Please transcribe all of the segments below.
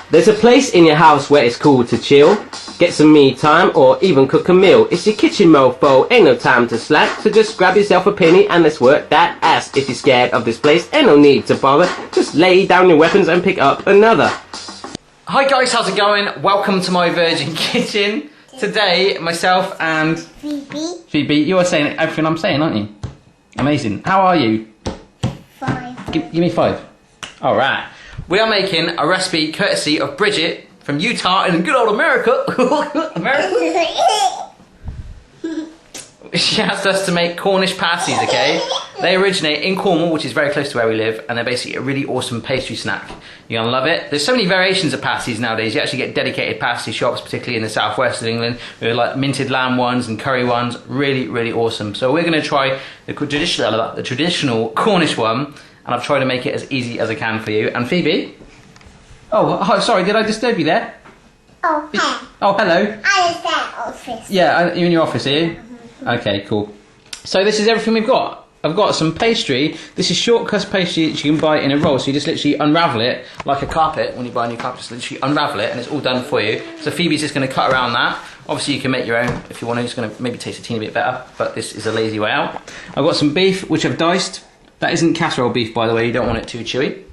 There's a place in your house where it's cool to chill, get some me time or even cook a meal. It's your kitchen mofo, ain't no time to slack, so just grab yourself a penny and let's work that ass. If you're scared of this place, ain't no need to bother, just lay down your weapons and pick up another. Hi guys, how's it going? Welcome to my Virgin Kitchen. Today, myself and Phoebe, you are saying everything I'm saying, aren't you? Amazing. How are you? 5. Give me 5. Alright. We are making a recipe courtesy of Bridget from Utah in good old America. America? She asked us to make Cornish pasties, okay? They originate in Cornwall, which is very close to where we live, and they're basically a really awesome pastry snack. You're gonna love it. There's so many variations of pasties nowadays. You actually get dedicated pasty shops, particularly in the southwest of England, with like minted lamb ones and curry ones. Really, really awesome. So we're gonna try the traditional Cornish one, and I've tried to make it as easy as I can for you. And Phoebe? Oh, sorry, did I disturb you there? Oh, hi. Oh, hello. I was at office. Yeah, you're in your office, are you? Okay, cool. So this is everything we've got. I've got some pastry. This is short crust pastry that you can buy in a roll. So you just literally unravel it like a carpet. When you buy a new carpet, just literally unravel it and it's all done for you. So Phoebe's just going to cut around that. Obviously you can make your own if you want to. It's going to maybe taste a teeny bit better, but this is a lazy way out. I've got some beef, which I've diced. That isn't casserole beef, by the way. You don't want it too chewy.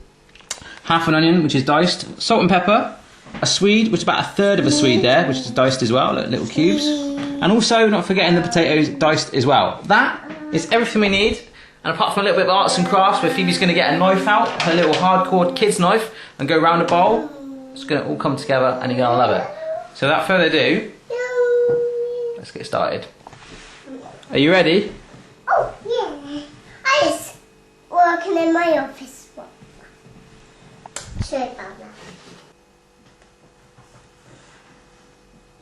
Half an onion, which is diced. Salt and pepper. A swede, which is about a third of a swede there, which is diced as well, little cubes. And also, not forgetting the potatoes diced as well. That is everything we need. And apart from a little bit of arts and crafts, where Phoebe's going to get a knife out, her little hardcore kid's knife, and go round a bowl, it's going to all come together and you're going to love it. So without further ado, let's get started. Are you ready? Oh, yeah. I was working in my office. Sorry about that.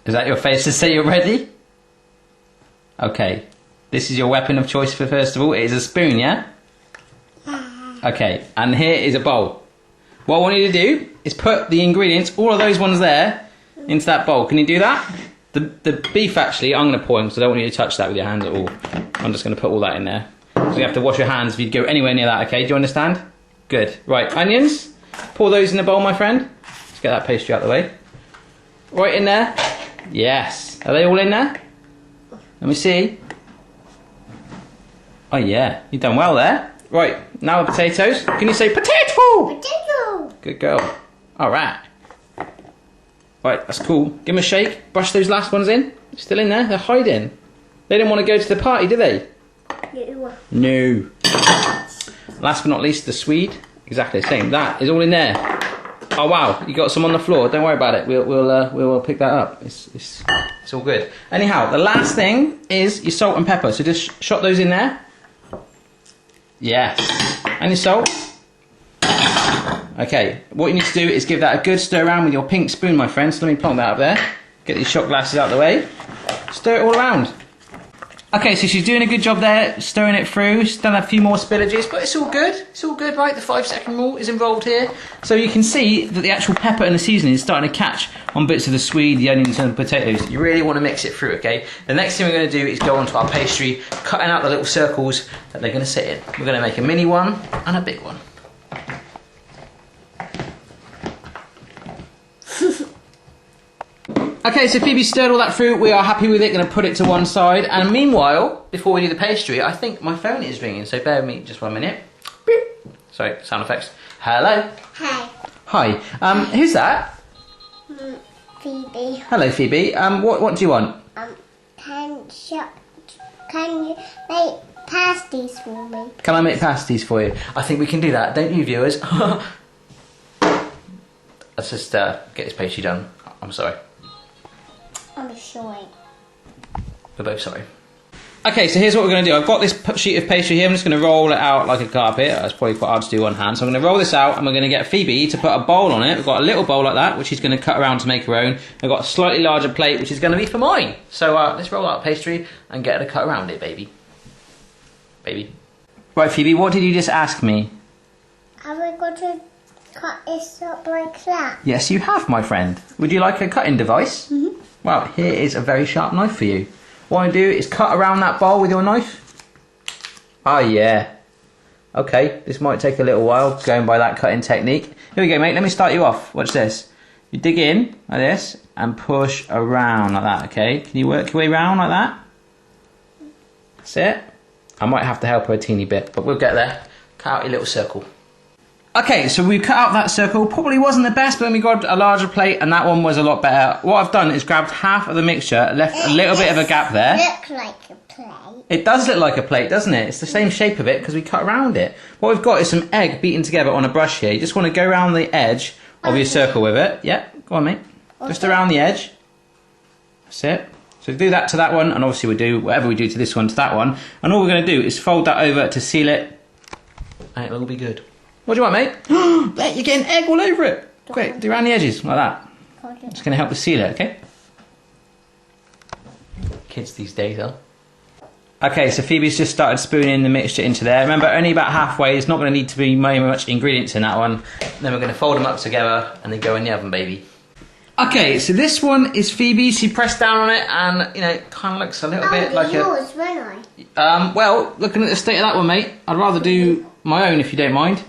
Is that your face to say you're ready? Okay. This is your weapon of choice for first of all. It is a spoon, yeah? Okay, and here is a bowl. What I want you to do is put the ingredients, all of those ones there, into that bowl. Can you do that? The beef actually, I'm going to pour in, so I don't want you to touch that with your hands at all. I'm just going to put all that in there. So you have to wash your hands if you go anywhere near that, okay? Do you understand? Good. Right, onions. Pour those in the bowl, my friend. Let's get that pastry out of the way. Right in there. Yes. Are they all in there? Let me see. Oh yeah, you've done well there. Right, now the potatoes. Can you say potato? Potato. Good girl. Alright. Right, that's cool. Give them a shake. Brush those last ones in. Still in there. They're hiding. They didn't want to go to the party, did they? No. Last but not least, the swede. Exactly the same. That is all in there. Oh wow, you got some on the floor. Don't worry about it. We'll pick that up. It's all good. Anyhow, the last thing is your salt and pepper. So just shot those in there. Yes. And your salt. Okay. What you need to do is give that a good stir around with your pink spoon, my friend. So let me plonk that up there. Get these shot glasses out of the way. Stir it all around. Okay, so she's doing a good job there, stirring it through. She's done a few more spillages, but it's all good. It's all good, right? The 5-second rule is involved here. So you can see that the actual pepper and the seasoning is starting to catch on bits of the swede, the onions and the potatoes. You really want to mix it through, okay? The next thing we're going to do is go onto our pastry, cutting out the little circles that they're going to sit in. We're going to make a mini one and a big one. Okay, so Phoebe stirred all that through. We are happy with it. Going to put it to one side. And meanwhile, before we do the pastry, I think my phone is ringing. So bear with me just 1 minute. Beep. Sorry, sound effects. Hello. Hi. Hi. Who's that? Phoebe. Hello, Phoebe. What do you want? Can you make pasties for me? Can I make pasties for you? I think we can do that. Don't you, viewers? Let's just get this pastry done. I'm sorry. I'm sorry. We're both sorry. Okay, so here's what we're going to do. I've got this sheet of pastry here. I'm just going to roll it out like a carpet. That's probably quite hard to do one hand. So I'm going to roll this out and we're going to get Phoebe to put a bowl on it. We've got a little bowl like that, which she's going to cut around to make her own. I've got a slightly larger plate, which is going to be for mine. So let's roll out pastry and get her to cut around it, baby. Baby. Right, Phoebe, what did you just ask me? Have I got to cut this up like that? Yes, you have, my friend. Would you like a cutting device? Mm-hmm. Well, here is a very sharp knife for you. What I do is cut around that bowl with your knife. Oh yeah. Okay, this might take a little while, going by that cutting technique. Here we go, mate. Let me start you off. Watch this. You dig in like this and push around like that, okay? Can you work your way around like that? That's it. I might have to help her a teeny bit, but we'll get there. Cut out your little circle. Okay, so we cut out that circle. Probably wasn't the best, but then we got a larger plate, and that one was a lot better. What I've done is grabbed half of the mixture, left a little bit of a gap there. Look like a plate. It does look like a plate, doesn't it? It's the same shape of it because we cut around it. What we've got is some egg beaten together on a brush here. You just want to go around the edge of your circle with it. Yeah, go on, mate. Just around the edge. That's it. So do that to that one, and obviously we do whatever we do to this one to that one. And all we're going to do is fold that over to seal it, and it'll all be good. What do you want, mate? There, you're getting egg all over it. Great, do around the edges like that. It's going to help us seal it, okay? Kids these days, huh? Okay, so Phoebe's just started spooning the mixture into there. Remember, only about halfway. It's not going to need to be very much ingredients in that one. Then we're going to fold them up together and then go in the oven, baby. Okay, so this one is Phoebe. She pressed down on it and, you know, it kind of looks a little bit like yours, won't a... well, looking at the state of that one, mate, I'd rather do my own if you don't mind.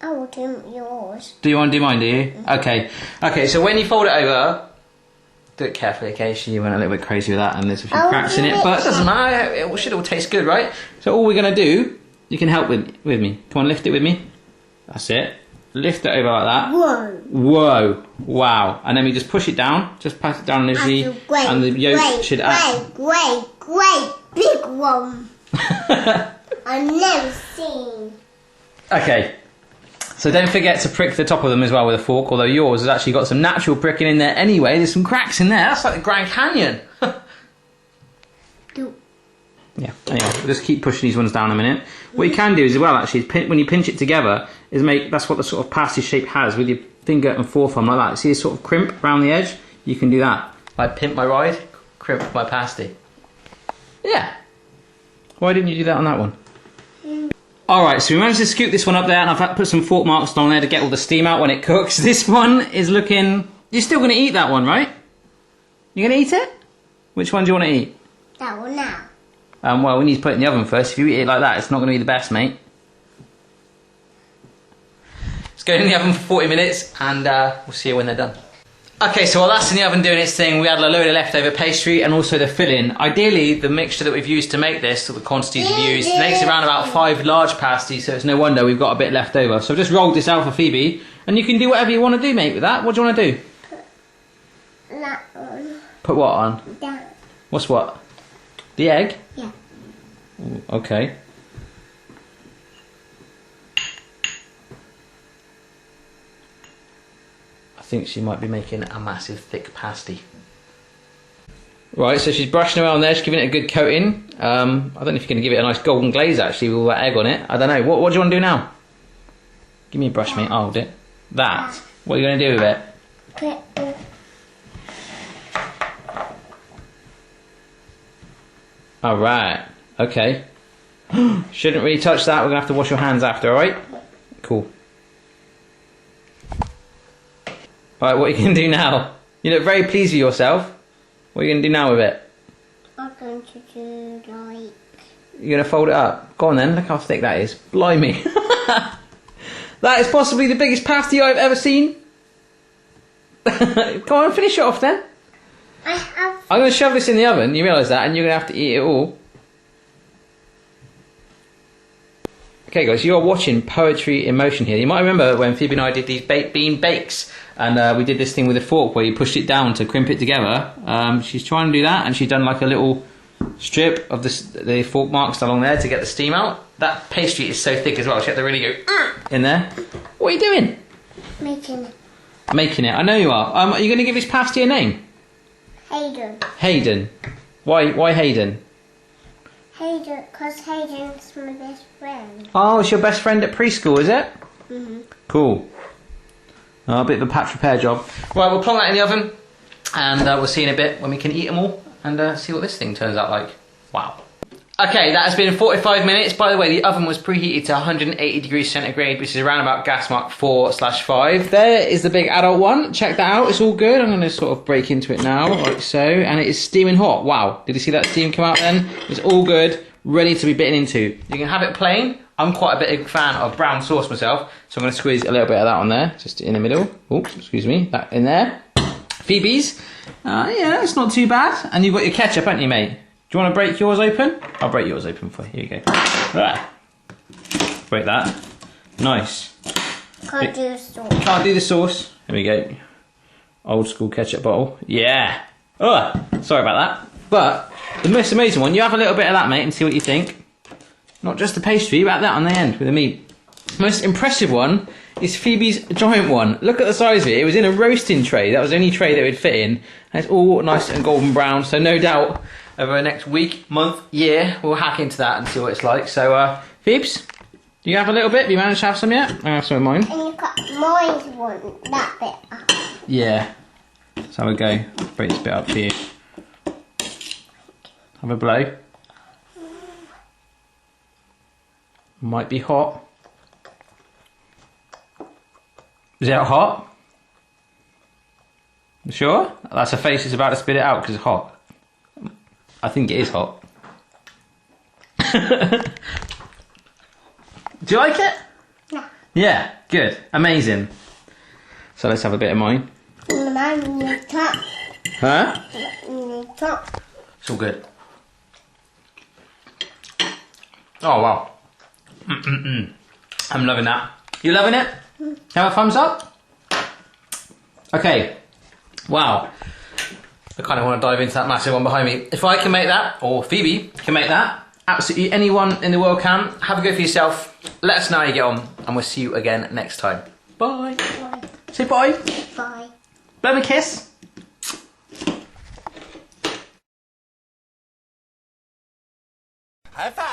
I will do yours. Do you want to do mine, do you? Okay. Okay, so when you fold it over, do it carefully, okay? She went a little bit crazy with that and there's a few cracks in it, but it doesn't matter. It should all taste good, right? So all we're going to do, you can help with me. Come on, lift it with me. That's it. Lift it over like that. Whoa. Whoa. Wow. And then we just push it down. Just pass it down loosely. And the yolk should add... Great, big one. I've never seen. Okay. So don't forget to prick the top of them as well with a fork, although yours has actually got some natural pricking in there anyway. There's some cracks in there. That's like the Grand Canyon. Yeah, anyway, we'll just keep pushing these ones down a minute. What you can do as well, actually, is when you pinch it together, is make, that's what the sort of pasty shape has, with your finger and forethumb like that. See this sort of crimp around the edge? You can do that. Like pimp my ride, crimp my pasty. Yeah. Why didn't you do that on that one? Alright, so we managed to scoop this one up there, and I've put some fork marks on there to get all the steam out when it cooks. This one is looking... You're still going to eat that one, right? You're going to eat it? Which one do you want to eat? That one now. Well, we need to put it in the oven first. If you eat it like that, it's not going to be the best, mate. Let's go in the oven for 40 minutes, and we'll see you when they're done. Okay, so while that's in the oven doing its thing, we added a load of leftover pastry and also the filling. Ideally, the mixture that we've used to make this, or the quantities we've used, makes around about 5 large pasties, so it's no wonder we've got a bit left over. So I've just rolled this out for Phoebe, and you can do whatever you want to do, mate, with that. What do you want to do? Put that on. Put what on? That. What's what? The egg? Yeah. Ooh, okay. I think she might be making a massive thick pasty. Right, so she's brushing around there, she's giving it a good coating. I don't know if you're going to give it a nice golden glaze actually with all that egg on it. I don't know. What do you want to do now? Give me a brush, mate. I'll hold it. That. What are you going to do with it? Put it. Alright. Okay. Shouldn't really touch that. We're going to have to wash your hands after, alright? Cool. Alright, what are you going to do now? You look very pleased with yourself. What are you going to do now with it? I'm going to do like... You're going to fold it up? Go on then, look how thick that is. Blimey. That is possibly the biggest pasty I've ever seen. Go on, finish it off then. I'm going to shove this in the oven, you realise that, and you're going to have to eat it all. Okay guys, you are watching Poetry in Motion here. You might remember when Phoebe and I did these baked bean bakes, and we did this thing with a fork where you pushed it down to crimp it together. She's trying to do that, and she's done like a little strip of the fork marks along there to get the steam out. That pastry is so thick as well, she had to really go in there. What are you doing? Making it. Making it, I know you are. Are you going to give this pasty a name? Hayden. Hayden. Why Hayden? Hayden, because Hayden's my best friend. Oh, it's your best friend at preschool, is it? Mm-hmm. Cool. Oh, a bit of a patch repair job. Right, we'll plonk that in the oven, and we'll see in a bit when we can eat them all, and see what this thing turns out like. Wow. Okay, that has been 45 minutes. By the way, the oven was preheated to 180 degrees centigrade, which is around about gas mark 4/5. There is the big adult one. Check that out. It's all good. I'm going to sort of break into it now, like so. And it is steaming hot. Wow. Did you see that steam come out then? It's all good, ready to be bitten into. You can have it plain. I'm quite a big fan of brown sauce myself, so I'm going to squeeze a little bit of that on there, just in the middle. Oops, excuse me, that in there. Phoebe's, yeah, it's not too bad. And you've got your ketchup, haven't you, mate? Do you want to break yours open? I'll break yours open for you. Here you go. Break that. Nice. Can't do the sauce. Can't do the sauce. Here we go. Old school ketchup bottle. Yeah. Oh, sorry about that. But the most amazing one, you have a little bit of that, mate, and see what you think. Not just the pastry, but that on the end with the meat. The most impressive one is Phoebe's giant one. Look at the size of it. It was in a roasting tray. That was the only tray that it would fit in. And it's all nice and golden brown. So no doubt over the next week, month, year, we'll hack into that and see what it's like. So, Phoebes, do you have a little bit? Do you manage to have some yet? I have some of mine. And you got mine's one, that bit up. Yeah. Let's have a go. Break this bit up for you. Have a blow. Might be hot. Is it hot? You sure? That's a face that's about to spit it out because it's hot. I think it is hot. Do you like it? Yeah. Yeah, good. Amazing. So let's have a bit of mine. Huh? It's all good. Oh, wow. I'm loving that. You loving it? Have a thumbs up? Okay. Wow. I kind of want to dive into that massive one behind me. If I can make that, or Phoebe can make that, absolutely anyone in the world can. Have a go for yourself. Let us know how you get on, and we'll see you again next time. Bye. Bye. Say bye. Bye. Blow me a kiss. High five.